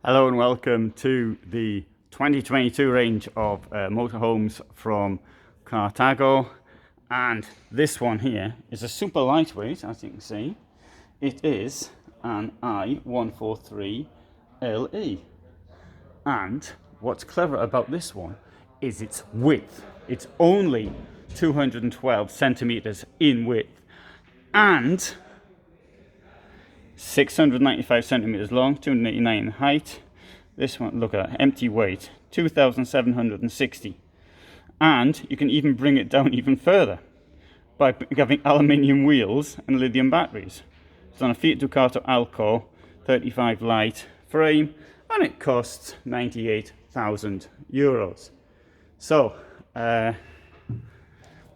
Hello and welcome to the 2022 range of motorhomes from Carthago, and this one here is a super lightweight, as you can see. It is an i143LE, and what's clever about this one is its width. It's only 212 centimeters in width and 695 centimeters long, 289 in height. This one, look at that, empty weight, 2,760. And you can even bring it down even further by having aluminium wheels and lithium batteries. It's on a Fiat Ducato Alco 35 light frame, and it costs 98,000 euros. So,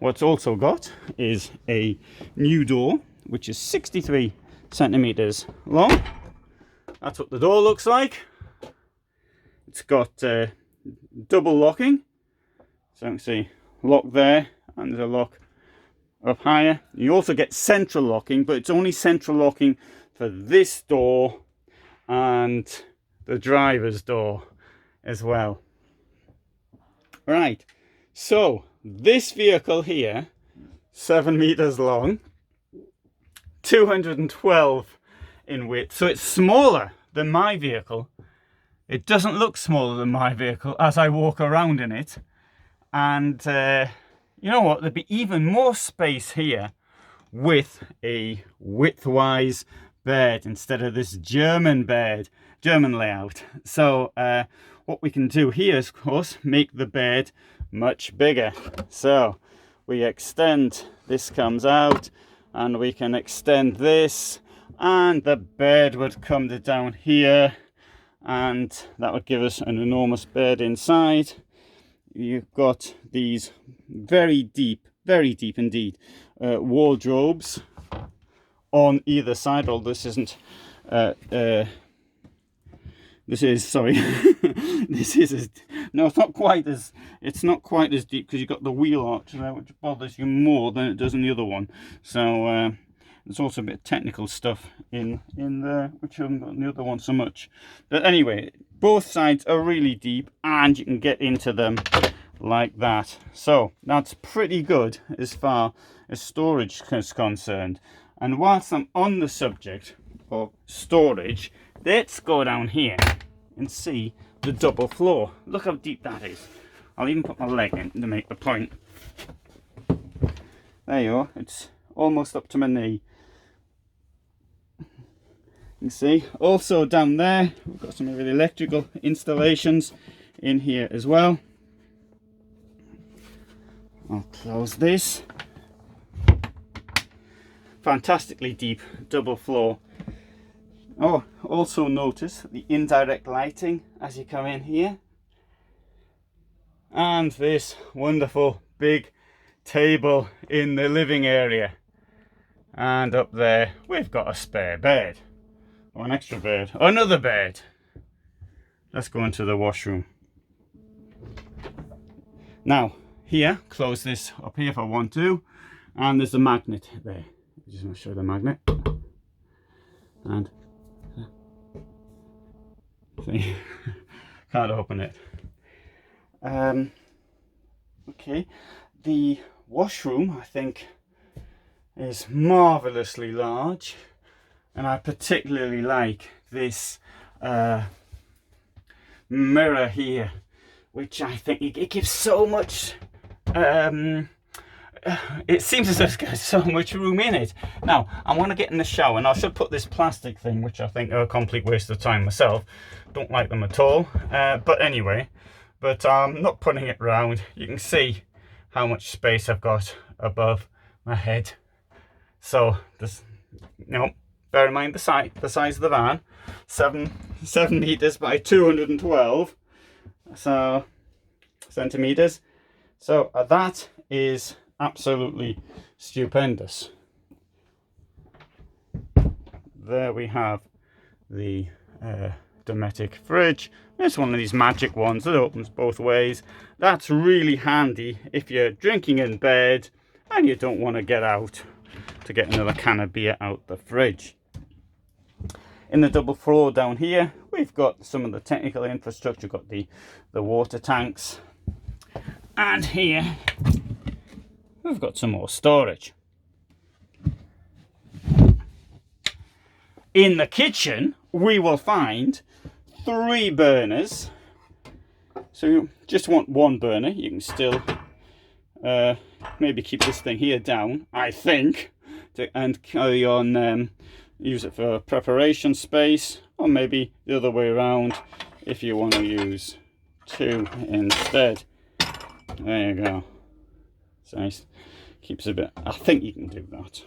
what's also got is a new door, which is 63 centimeters long. That's what the door looks like. It's got double locking, so you can see lock there and there's a lock up higher. You also get central locking, but it's only central locking for this door and the driver's door as well. Right, so this vehicle here, 7 meters long, 212 in width, so it's smaller than my vehicle. It doesn't look smaller than my vehicle as I walk around in it, and you know what, there'd be even more space here with a widthwise bed instead of this German layout. So what we can do here is, of course, make the bed much bigger. So we extend, this comes out, and we can extend this, and the bed would come down here, and that would give us an enormous bed inside. You've got these very deep indeed, wardrobes on either side. Well, this isn't, this is, sorry, this is, no, it's not quite as deep, because you've got the wheel arch there, which bothers you more than it does in the other one. So there's also a bit of technical stuff in there, which I haven't got in the other one so much. But anyway, both sides are really deep, and you can get into them like that. So that's pretty good as far as storage is concerned. And whilst I'm on the subject of storage, let's go down here and see the double floor. Look how deep that is. I'll even put my leg in to make the point. There you are, it's almost up to my knee. You can see also down there we've got some of the electrical installations in here as well. I'll close this. Fantastically deep double floor. Oh, also notice the indirect lighting as you come in here, and this wonderful big table in the living area. And up there we've got a spare bed, or an extra bed, or another bed. Let's go into the washroom. Now here, close this up here if I want to, and there's a magnet there. I just want to show the magnet, and see, can't open it. Okay, the washroom I think is marvelously large, and I particularly like this mirror here, which I think it gives so much, it seems as if there's so much room in it. Now I want to get in the shower, and I should put this plastic thing, which I think are a complete waste of time myself. Don't like them at all, but anyway, I'm not putting it round. You can see how much space I've got above my head. So this, you know, bear in mind the size of the van, 7 meters by 212 centimeters. So that is absolutely stupendous. There we have the Dometic Fridge. It's one of these magic ones that opens both ways. That's really handy if you're drinking in bed and you don't want to get out to get another can of beer out the fridge. In the double floor down here, we've got some of the technical infrastructure, got the water tanks, and here we've got some more storage. In the kitchen, we will find 3 burners. So you just want 1 burner. You can still maybe keep this thing here down, I think, and carry on, use it for preparation space, or maybe the other way around if you want to use 2 instead. There you go. It's nice. Keeps a bit. I think you can do that.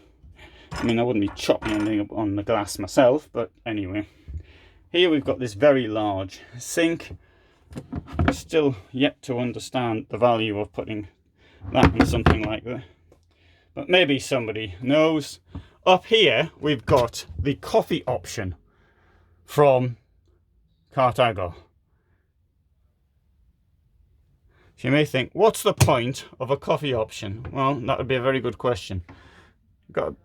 I mean, I wouldn't be chopping anything up on the glass myself, but anyway. Here we've got this very large sink. Still yet to understand the value of putting that in something like that, but maybe somebody knows. Up here we've got the coffee option from Carthago. So you may think, what's the point of a coffee option? Well, that would be a very good question. Got a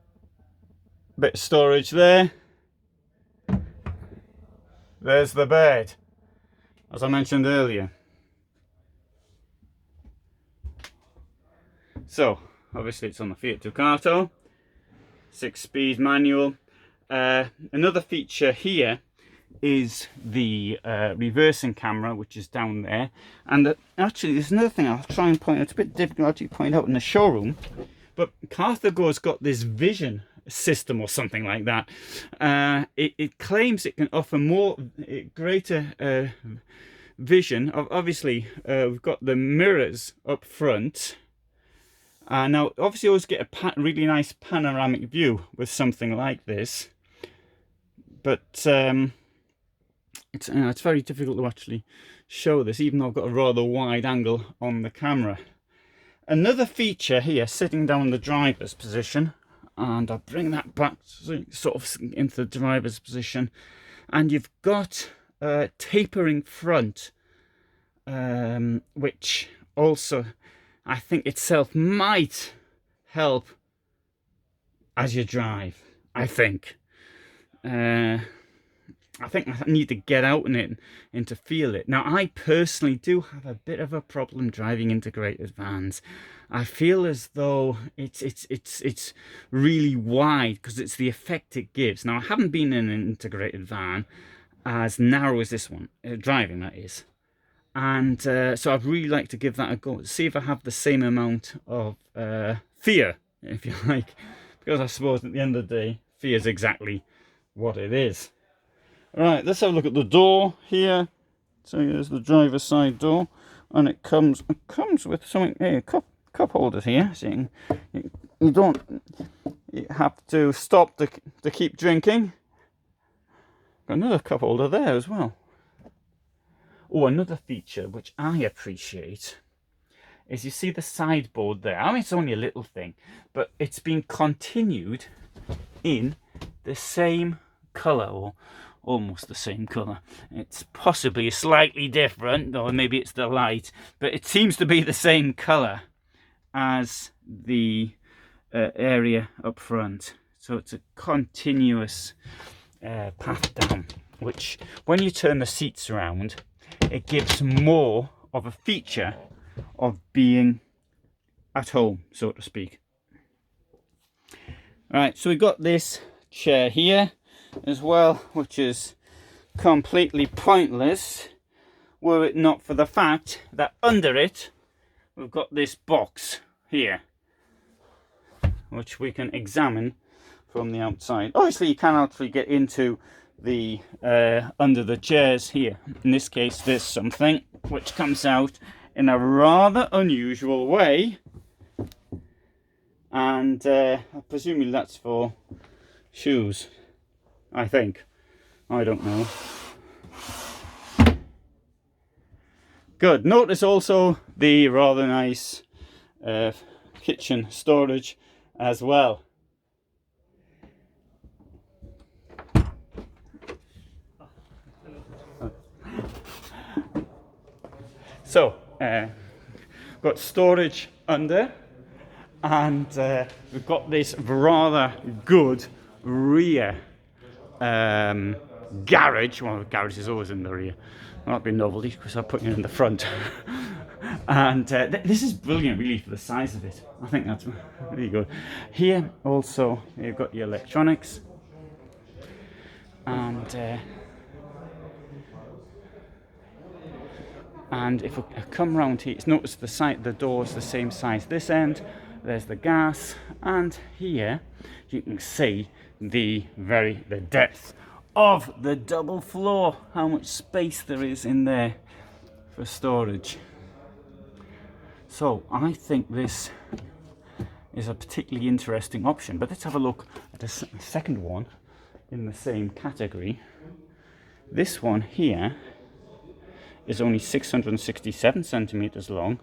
bit of storage there. There's the bed, as I mentioned earlier. So obviously it's on the Fiat Ducato, 6-speed manual. Another feature here is the reversing camera, which is down there. And actually there's another thing I'll try and point out. It's a bit difficult to point out in the showroom, but Carthago's got this vision system or something like that. It claims it can offer greater vision. Obviously we've got the mirrors up front. Now obviously you always get a really nice panoramic view with something like this, but it's very difficult to actually show this, even though I've got a rather wide angle on the camera. Another feature here, sitting down in the driver's position, and I'll bring that back sort of into the driver's position, and you've got a tapering front, which also I think itself might help as you drive. I think I need to get out in it and to feel it. Now, I personally do have a bit of a problem driving integrated vans. I feel as though it's really wide because it's the effect it gives. Now, I haven't been in an integrated van as narrow as this one, driving that is. And so I'd really like to give that a go, see if I have the same amount of fear, if you like, because I suppose at the end of the day, fear is exactly what it is. Right, let's have a look at the door here. So here's the driver's side door, and it comes with something. Hey, cup holders here, so you don't have to stop to keep drinking. Got another cup holder there as well. Oh, another feature which I appreciate is you see the sideboard there. I mean, it's only a little thing, but it's been continued in the same colour, or almost the same colour. It's possibly slightly different, or maybe it's the light, but it seems to be the same colour as the area up front. So it's a continuous path down, which when you turn the seats around, it gives more of a feature of being at home, so to speak. Right, so we've got this chair here as well, which is completely pointless were it not for the fact that under it we've got this box here, which we can examine from the outside. Obviously you can actually get into the under the chairs here. In this case there's something which comes out in a rather unusual way, and presumably that's for shoes, I think. I don't know. Good. Notice also the rather nice kitchen storage as well. So, got storage under, and we've got this rather good rear garage. Well, the garage is always in the rear. That'll be a novelty because I'm putting it in the front. And this is brilliant, really, for the size of it. I think that's really good. Here also you've got your electronics, and if I come round here, notice the door's the same size this end. There's the gas, and here you can see the depth of the double floor, how much space there is in there for storage. So I think this is a particularly interesting option, but let's have a look at the second one in the same category. This one here is only 667 centimeters long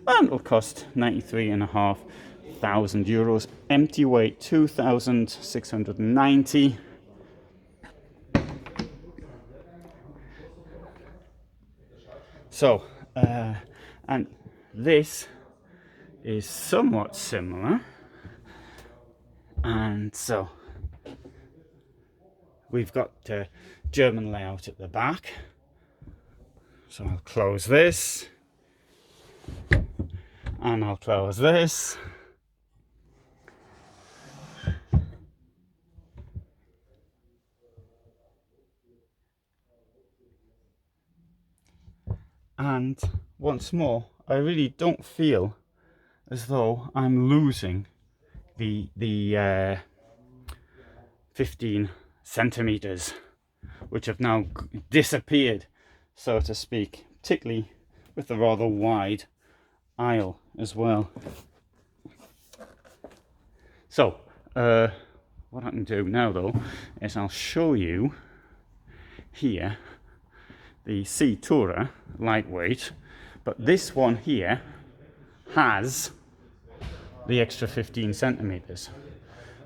and will cost €93,500. Empty weight 2,690. So, and this is somewhat similar, and so we've got German layout at the back. So I'll close this, and I'll close this. And once more, I really don't feel as though I'm losing the 15 centimeters, which have now disappeared, so to speak, particularly with the rather wide aisle as well. So what I can do now though is I'll show you here the C Tourer lightweight, but this one here has the extra 15 centimeters.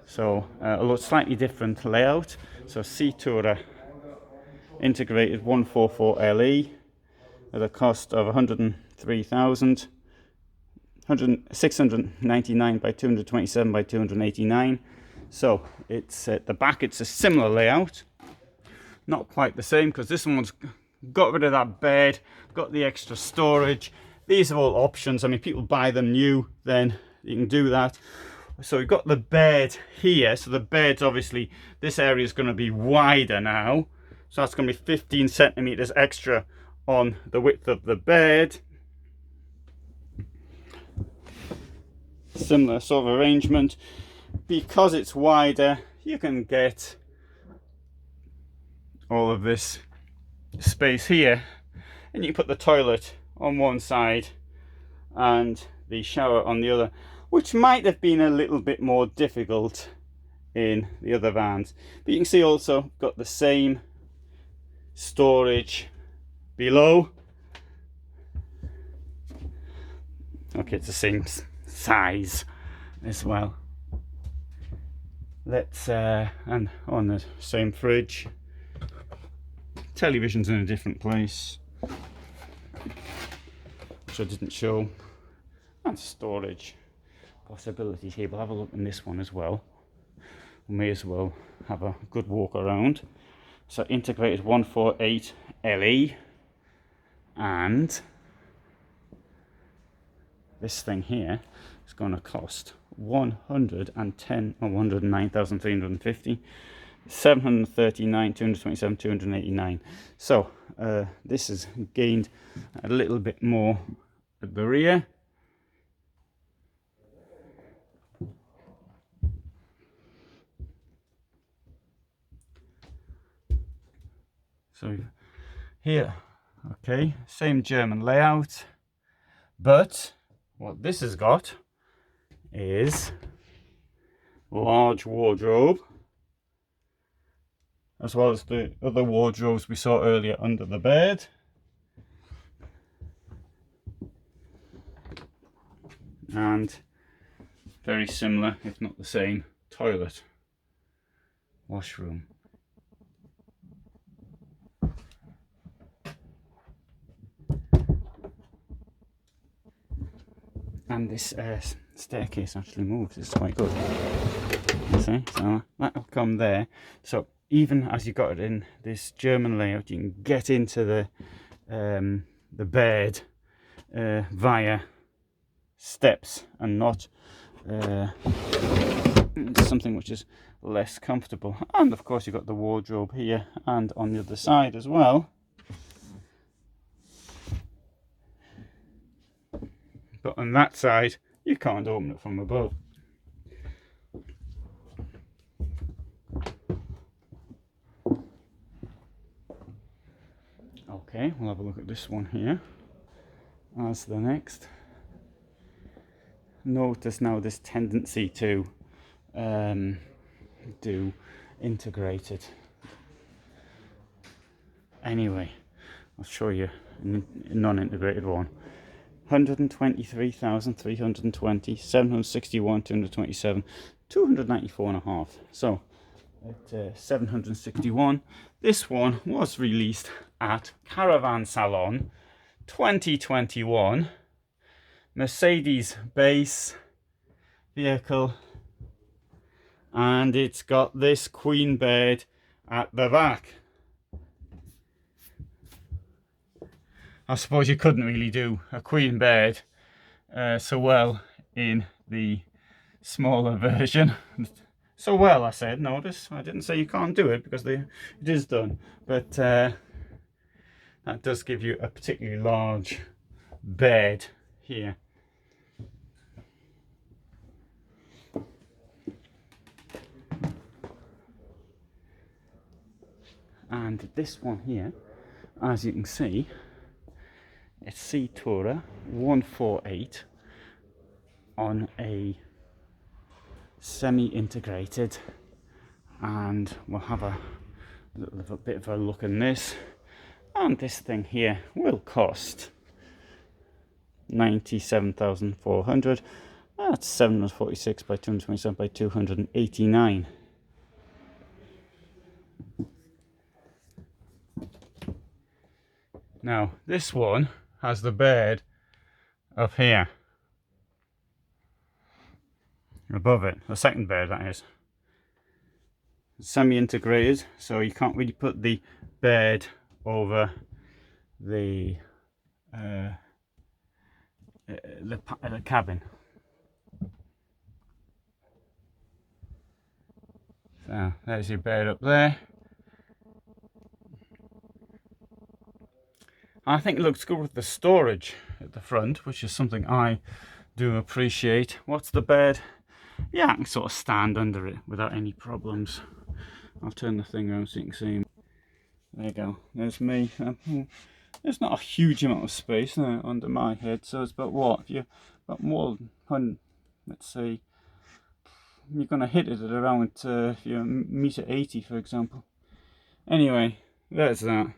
So a lot slightly different layout. So C Tourer integrated 144LE at a cost of 699 by 227 by 289. So it's at the back, it's a similar layout, not quite the same because this one's got rid of that bed, got the extra storage. These are all options. I mean, people buy them new, then you can do that. So we've got the bed here. So the bed's obviously, this area is going to be wider now. So that's going to be 15 centimeters extra on the width of the bed. Similar sort of arrangement. Because it's wider, you can get all of this space here, and you put the toilet on one side and the shower on the other, which might have been a little bit more difficult in the other vans. But you can see also got the same storage below. Okay, it's the same size as well. Let's and on the same fridge. Television's in a different place, which I didn't show. And storage possibilities here. We'll have a look in this one as well. We may as well have a good walk around. So integrated 148LE, and this thing here is going to cost 109,350. 739, 227, 289. So this has gained a little bit more at the rear. So here, okay, same German layout, but what this has got is large wardrobe, as well as the other wardrobes we saw earlier under the bed. And very similar, if not the same, toilet, washroom. And this staircase actually moves, it's quite good. You see, so that'll come there. So even as you got it in this German layout, you can get into the bed via steps and not something which is less comfortable. And of course you've got the wardrobe here and on the other side as well. But on that side you can't open it from above. Okay, we'll have a look at this one here as the next. Notice now this tendency to do integrated. Anyway, I'll show you a non-integrated one. 123,320, 761, 227, 294.5. So at 761, this one was released at Caravan Salon 2021. Mercedes base vehicle, and it's got this queen bed at the back. I suppose you couldn't really do a queen bed so well in the smaller version. So well, I said, notice I didn't say you can't do it, because it is done, but that does give you a particularly large bed here. And this one here, as you can see, it's C Tourer 148 on a semi-integrated, and we'll have a little bit of a look in this. And this thing here will cost 97,400. That's 746 by 227 by 289. Now this one has the bed up here above it, the second bed that is. Semi-integrated, so you can't really put the bed over the cabin. So there's your bed up there. I think it looks good with the storage at the front, which is something I do appreciate. What's the bed? Yeah, I can sort of stand under it without any problems. I'll turn the thing around so you can see. There you go, there's me. There's not a huge amount of space there under my head, so it's about what? If you've got more than, let's say, you're going to hit it at around if you're 1.80 m, for example. Anyway, there's that.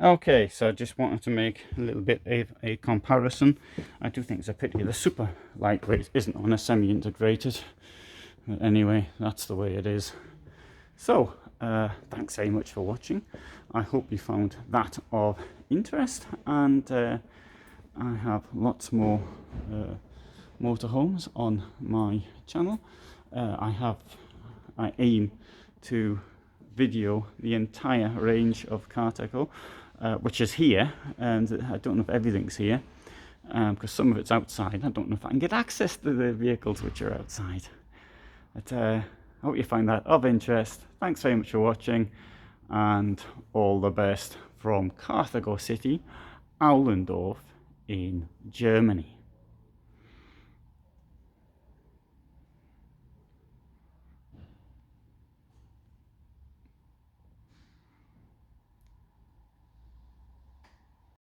Okay, so I just wanted to make a little bit of a comparison. I do think it's a pity the super lightweight isn't on a semi-integrated. But anyway, that's the way it is. So, thanks very much for watching. I hope you found that of interest, and I have lots more motorhomes on my channel. I aim to video the entire range of Carthago, which is here, and I don't know if everything's here, because some of it's outside. I don't know if I can get access to the vehicles which are outside. But I hope you find that of interest. Thanks very much for watching, and all the best from Carthago City, Aulendorf in Germany.